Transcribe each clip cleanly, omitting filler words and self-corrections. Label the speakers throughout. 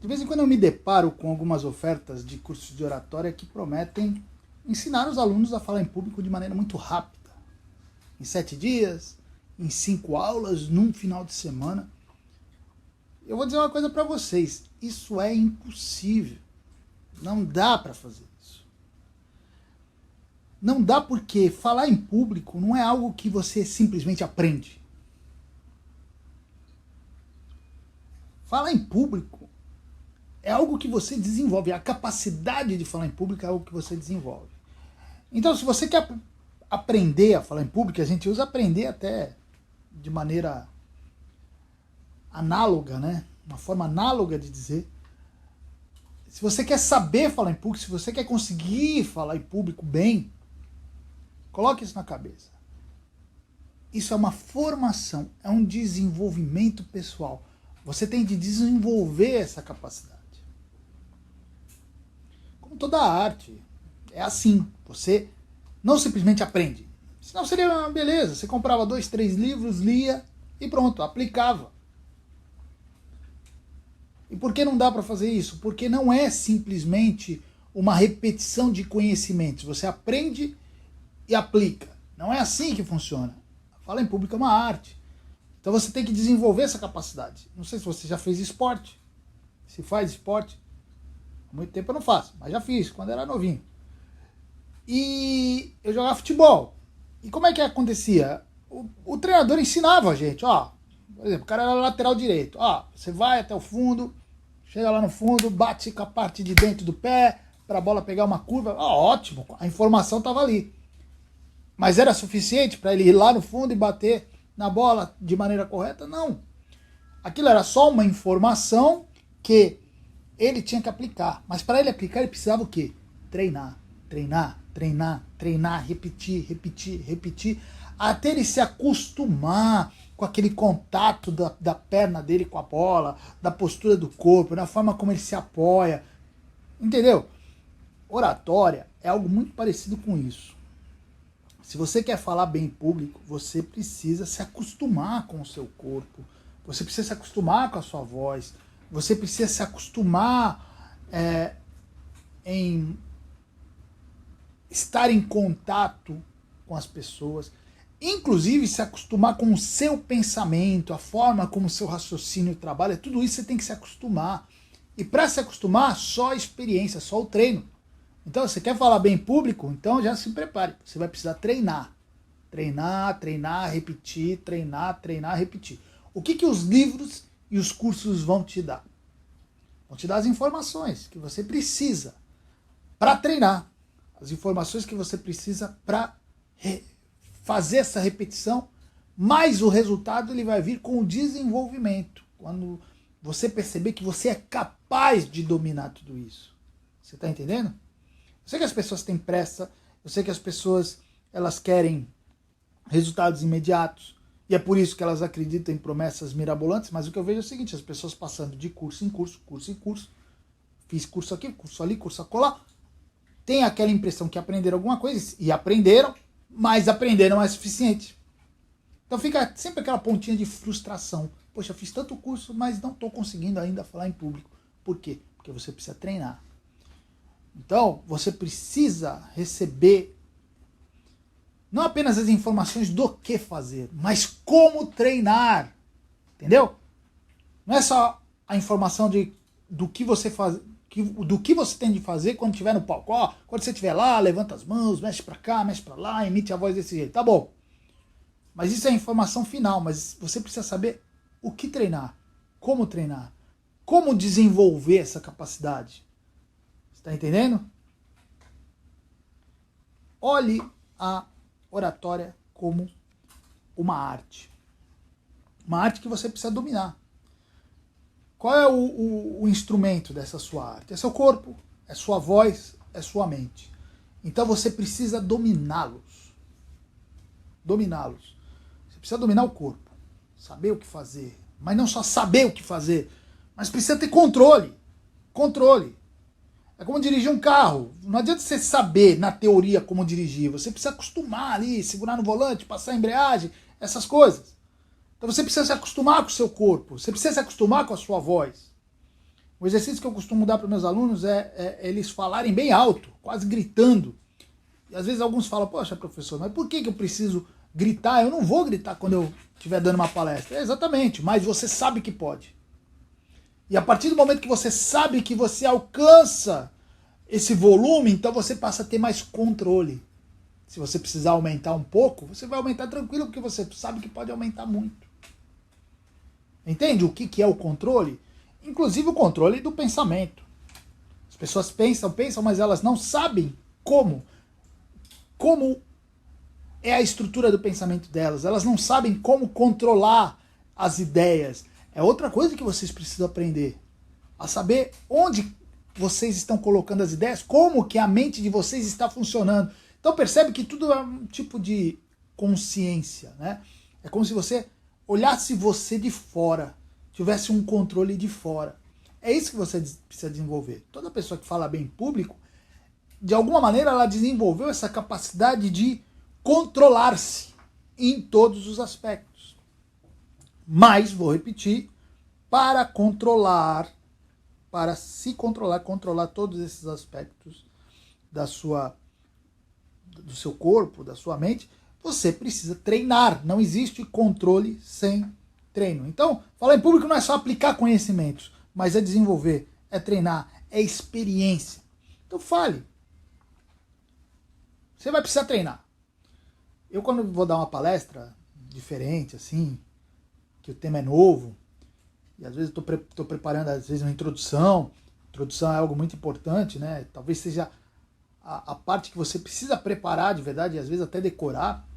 Speaker 1: De vez em quando eu me deparo com algumas ofertas de cursos de oratória que prometem ensinar os alunos a falar em público de maneira muito rápida. Em 7 dias, em 5 aulas, num final de semana. Eu vou dizer uma coisa para vocês, isso é impossível. Não dá para fazer isso. Não dá porque falar em público não é algo que você simplesmente aprende. Falar em público é algo que você desenvolve. A capacidade de falar em público é algo que você desenvolve. Então, se você quer aprender a falar em público, a gente usa aprender até de maneira análoga, né? Uma forma análoga de dizer. Se você quer saber falar em público, se você quer conseguir falar em público bem, coloque isso na cabeça. Isso é uma formação, é um desenvolvimento pessoal. Você tem de desenvolver essa capacidade. Como toda arte, é assim. Você não simplesmente aprende. Senão seria uma beleza. Você comprava 2, 3 livros, lia e pronto, aplicava. E por que não dá para fazer isso? Porque não é simplesmente uma repetição de conhecimentos. Você aprende e aplica. Não é assim que funciona. Falar em público é uma arte. Então você tem que desenvolver essa capacidade. Não sei se você já fez esporte. Se faz esporte. Há muito tempo eu não faço, mas já fiz, quando era novinho. E eu jogava futebol. E como é que acontecia? O treinador ensinava a gente, ó. Por exemplo, o cara era lateral direito. Ó, você vai até o fundo, chega lá no fundo, bate com a parte de dentro do pé, para a bola pegar uma curva. Ó, ótimo, a informação estava ali. Mas era suficiente para ele ir lá no fundo e bater na bola de maneira correta? Não. Aquilo era só uma informação que ele tinha que aplicar. Mas para ele aplicar, ele precisava o quê? Treinar, treinar, treinar, treinar, repetir, repetir, repetir, até ele se acostumar com aquele contato da perna dele com a bola, da postura do corpo, da forma como ele se apoia. Entendeu? Oratória é algo muito parecido com isso. Se você quer falar bem em público, você precisa se acostumar com o seu corpo, você precisa se acostumar com a sua voz, você precisa se acostumar em estar em contato com as pessoas, inclusive se acostumar com o seu pensamento, a forma como o seu raciocínio trabalha, tudo isso você tem que se acostumar. E para se acostumar, só a experiência, só o treino. Então, você quer falar bem em público? Então já se prepare. Você vai precisar treinar. Treinar, treinar, repetir, treinar, treinar, repetir. O que os livros e os cursos vão te dar? Vão te dar as informações que você precisa para treinar. As informações que você precisa para fazer essa repetição, mas o resultado ele vai vir com o desenvolvimento. Quando você perceber que você é capaz de dominar tudo isso. Você está entendendo? Eu sei que as pessoas têm pressa, eu sei que as pessoas elas querem resultados imediatos, e é por isso que elas acreditam em promessas mirabolantes, mas o que eu vejo é o seguinte, as pessoas passando de curso em curso, curso em curso, fiz curso aqui, curso ali, curso acolá, tem aquela impressão que aprenderam alguma coisa, e aprenderam, mas aprenderam não é suficiente. Então fica sempre aquela pontinha de frustração. Poxa, eu fiz tanto curso, mas não estou conseguindo ainda falar em público. Por quê? Porque você precisa treinar. Então, você precisa receber não apenas as informações do que fazer, mas como treinar. Entendeu? Não é só a informação do que você faz, do que você tem de fazer quando estiver no palco. Ó, quando você estiver lá, levanta as mãos, mexe para cá, mexe para lá, emite a voz desse jeito. Tá bom. Mas isso é a informação final, mas você precisa saber o que treinar, como desenvolver essa capacidade. Está entendendo? Olhe a oratória como uma arte. Uma arte que você precisa dominar. Qual é o instrumento dessa sua arte? É seu corpo, é sua voz, é sua mente. Então você precisa dominá-los. Dominá-los. Você precisa dominar o corpo. Saber o que fazer. Mas não só saber o que fazer, mas precisa ter controle. Controle. É como dirigir um carro. Não adianta você saber, na teoria, como dirigir. Você precisa acostumar ali, segurar no volante, passar a embreagem, essas coisas. Então você precisa se acostumar com o seu corpo. Você precisa se acostumar com a sua voz. O exercício que eu costumo dar para meus alunos é eles falarem bem alto, quase gritando. E às vezes alguns falam, poxa, professor, mas por que eu preciso gritar? Eu não vou gritar quando eu estiver dando uma palestra. Exatamente, mas você sabe que pode. E a partir do momento que você sabe que você alcança esse volume, então você passa a ter mais controle. Se você precisar aumentar um pouco, você vai aumentar tranquilo, porque você sabe que pode aumentar muito. Entende o que é o controle? Inclusive o controle do pensamento. As pessoas pensam, mas elas não sabem como é a estrutura do pensamento delas. Elas não sabem como controlar as ideias. É outra coisa que vocês precisam aprender. A saber onde vocês estão colocando as ideias, como que a mente de vocês está funcionando. Então percebe que tudo é um tipo de consciência, né? É como se você olhasse você de fora, tivesse um controle de fora. É isso que você precisa desenvolver. Toda pessoa que fala bem em público, de alguma maneira ela desenvolveu essa capacidade de controlar-se em todos os aspectos. Mas, vou repetir, para se controlar todos esses aspectos do seu corpo, da sua mente, você precisa treinar. Não existe controle sem treino. Então, falar em público não é só aplicar conhecimentos, mas é desenvolver, é treinar, é experiência. Então fale. Você vai precisar treinar. Eu, quando vou dar uma palestra diferente, assim, que o tema é novo, e às vezes eu estou preparando, às vezes, uma introdução. Introdução é algo muito importante, né? Talvez seja a parte que você precisa preparar de verdade, e às vezes até decorar.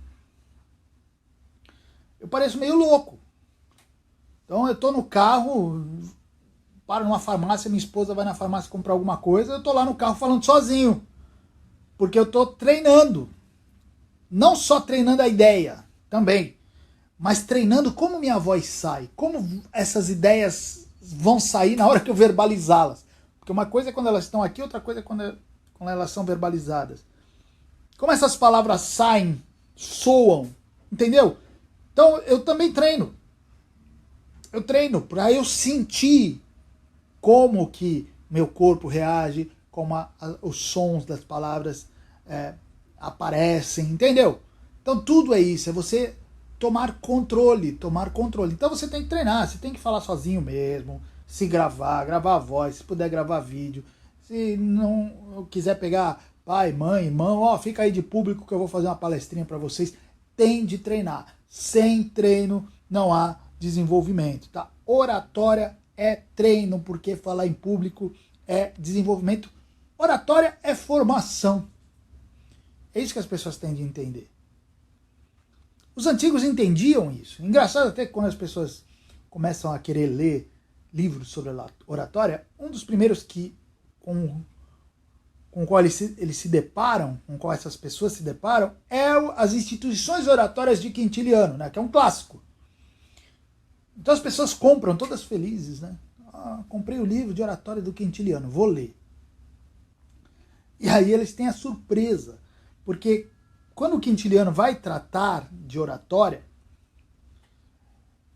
Speaker 1: Eu pareço meio louco. Então eu estou no carro, paro numa farmácia, minha esposa vai na farmácia comprar alguma coisa, eu estou lá no carro falando sozinho. Porque eu estou treinando. Não só treinando a ideia, também. Mas treinando como minha voz sai. Como essas ideias vão sair na hora que eu verbalizá-las. Porque uma coisa é quando elas estão aqui, outra coisa é quando elas são verbalizadas. Como essas palavras saem, soam, entendeu? Então eu também treino. Eu treino para eu sentir como que meu corpo reage, como os sons das palavras aparecem, entendeu? Então tudo é isso, é você tomar controle. Então você tem que treinar, você tem que falar sozinho mesmo, se gravar a voz, se puder gravar vídeo, se não quiser pegar pai, mãe, irmão, ó, fica aí de público que eu vou fazer uma palestrinha para vocês. Tem de treinar. Sem treino não há desenvolvimento, tá? Oratória é treino, porque falar em público é desenvolvimento. Oratória é formação. É isso que as pessoas têm de entender. Os antigos entendiam isso. Engraçado até que quando as pessoas começam a querer ler livros sobre oratória, um dos primeiros com o qual eles se deparam, com o qual essas pessoas se deparam, é as instituições oratórias de Quintiliano, né, que é um clássico. Então as pessoas compram, todas felizes, né? Comprei o livro de oratória do Quintiliano, vou ler. E aí eles têm a surpresa, porque quando o Quintiliano vai tratar de oratória,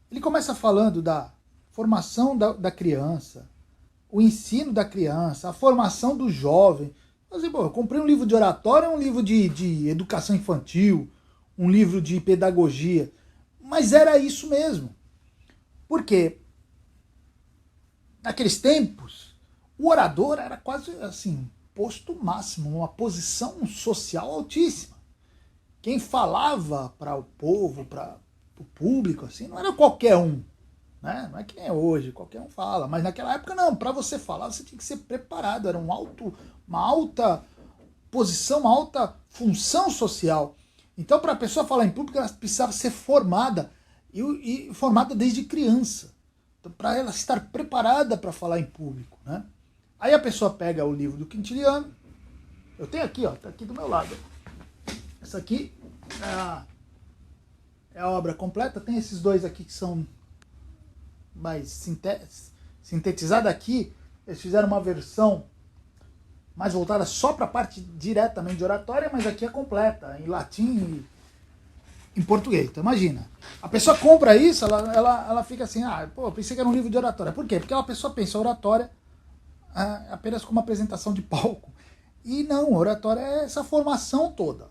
Speaker 1: ele começa falando da formação da criança, o ensino da criança, a formação do jovem. Eu comprei um livro de oratória, um livro de educação infantil, um livro de pedagogia, mas era isso mesmo. Por quê? Naqueles tempos, o orador era quase assim, posto máximo, uma posição social altíssima. Quem falava para o povo, para o público, assim, não era qualquer um. Né? Não é que nem hoje, qualquer um fala. Mas naquela época não, para você falar você tinha que ser preparado. Era uma alta posição, uma alta função social. Então para a pessoa falar em público, ela precisava ser formada. E formada desde criança. Então, para ela estar preparada para falar em público. Né? Aí a pessoa pega o livro do Quintiliano. Eu tenho aqui, ó, tá aqui do meu lado. Essa aqui é a obra completa. Tem esses dois aqui que são mais sintetizados aqui. Eles fizeram uma versão mais voltada só para a parte diretamente de oratória, mas aqui é completa, em latim e em português. Então imagina, a pessoa compra isso, ela fica assim, eu pensei que era um livro de oratória. Por quê? Porque a pessoa pensa oratória apenas como apresentação de palco. E não, oratória é essa formação toda,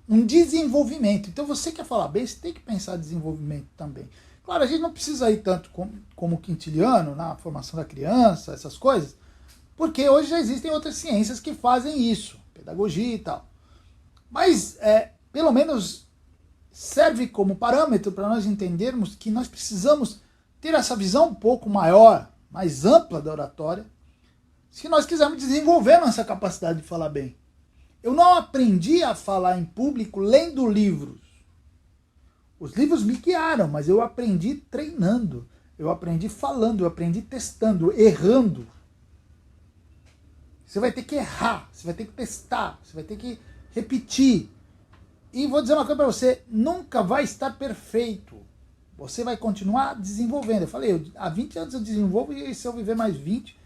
Speaker 1: um desenvolvimento. Então você quer falar bem, você tem que pensar em desenvolvimento também. Claro, a gente não precisa ir tanto como o quintiliano, na formação da criança, essas coisas, porque hoje já existem outras ciências que fazem isso, pedagogia e tal. Mas, pelo menos, serve como parâmetro para nós entendermos que nós precisamos ter essa visão um pouco maior, mais ampla da oratória, se nós quisermos desenvolver nossa capacidade de falar bem. Eu não aprendi a falar em público lendo livros. Os livros me guiaram, mas eu aprendi treinando, eu aprendi falando, eu aprendi testando, errando. Você vai ter que errar, você vai ter que testar, você vai ter que repetir. E vou dizer uma coisa para você, nunca vai estar perfeito. Você vai continuar desenvolvendo. Eu falei, há 20 anos eu desenvolvo e se eu viver mais 20,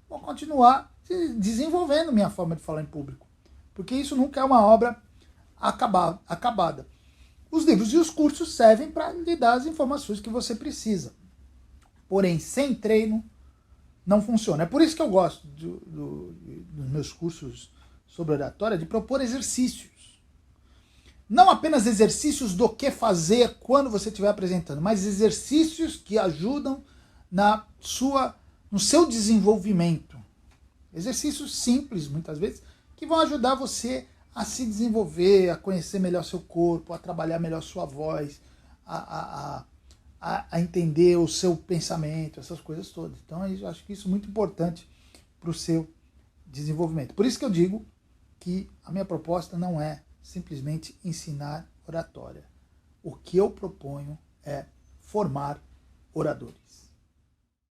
Speaker 1: vou continuar desenvolvendo minha forma de falar em público. Porque isso nunca é uma obra acabada. Os livros e os cursos servem para lhe dar as informações que você precisa. Porém, sem treino, não funciona. É por isso que eu gosto dos meus cursos sobre oratória, de propor exercícios. Não apenas exercícios do que fazer quando você estiver apresentando, mas exercícios que ajudam no seu desenvolvimento. Exercícios simples, muitas vezes, que vão ajudar você a se desenvolver, a conhecer melhor seu corpo, a trabalhar melhor sua voz, a entender o seu pensamento, essas coisas todas. Então, eu acho que isso é muito importante para o seu desenvolvimento. Por isso que eu digo que a minha proposta não é simplesmente ensinar oratória. O que eu proponho é formar oradores.